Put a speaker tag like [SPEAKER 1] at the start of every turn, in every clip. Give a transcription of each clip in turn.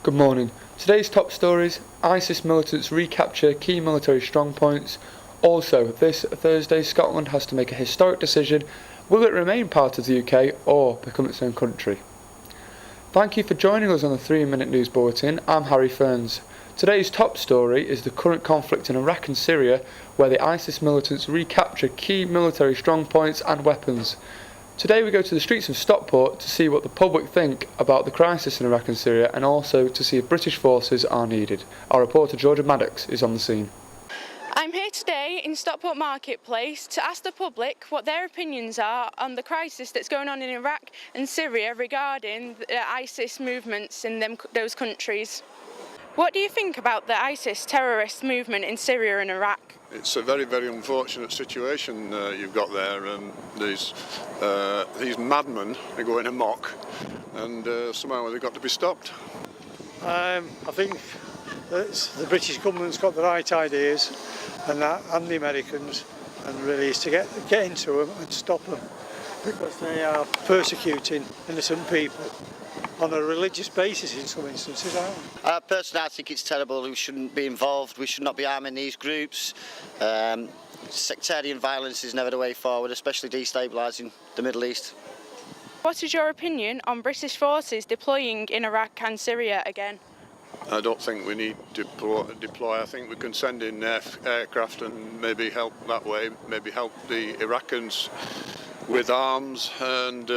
[SPEAKER 1] Good morning. Today's top stories: ISIS militants recapture key military strongpoints. Also, this Thursday Scotland has to make a historic decision: will it remain part of the UK or become its own country? Thank you for joining us on the 3-Minute News Bulletin. I'm Harry Ferns. Today's top story is the current conflict in Iraq and Syria, where the ISIS militants recapture key military strongpoints and weapons. Today we go to the streets of Stockport to see what the public think about the crisis in Iraq and Syria, and also to see if British forces are needed. Our reporter Georgia Maddox is on the scene.
[SPEAKER 2] I'm here today in Stockport Marketplace to ask the public what their opinions are on the crisis that's going on in Iraq and Syria regarding the ISIS movements in those countries. What do you think about the ISIS terrorist movement in Syria and Iraq?
[SPEAKER 3] It's a very, very unfortunate situation you've got there. These madmen are going amok, and somehow they've got to be stopped.
[SPEAKER 4] I think that the British government's got the right ideas, and the Americans, and really is to get into them and stop them, because they are persecuting innocent people on a religious basis in some instances, aren't they?
[SPEAKER 5] Personally, I think it's terrible. We shouldn't be involved. We should not be arming these groups. Sectarian violence is never the way forward, especially destabilising the Middle East.
[SPEAKER 2] What is your opinion on British forces deploying in Iraq and Syria again?
[SPEAKER 3] I don't think we need to deploy. I think we can send in aircraft and maybe help that way, maybe help the Iraqis with arms and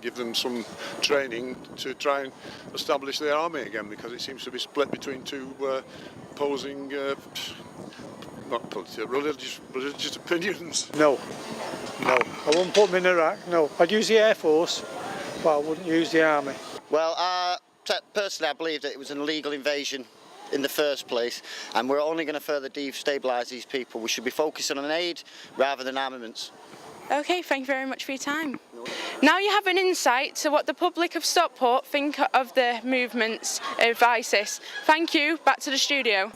[SPEAKER 3] give them some training to try and establish their army again, because it seems to be split between two opposing religious opinions.
[SPEAKER 4] No, I wouldn't put them in Iraq, no. I'd use the Air Force, but I wouldn't use the Army.
[SPEAKER 5] Well, personally, I believe that it was an illegal invasion in the first place, and we're only going to further destabilise these people. We should be focusing on aid rather than armaments.
[SPEAKER 2] Okay, thank you very much for your time. Now you have an insight to what the public of Stockport think of the movements of ISIS. Thank you. Back to the studio.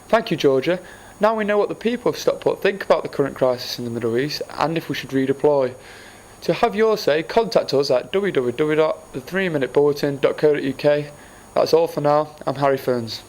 [SPEAKER 1] Thank you, Georgia. Now we know what the people of Stockport think about the current crisis in the Middle East and if we should redeploy. To have your say, contact us at www.the3minutebulletin.co.uk. That's all for now. I'm Harry Ferns.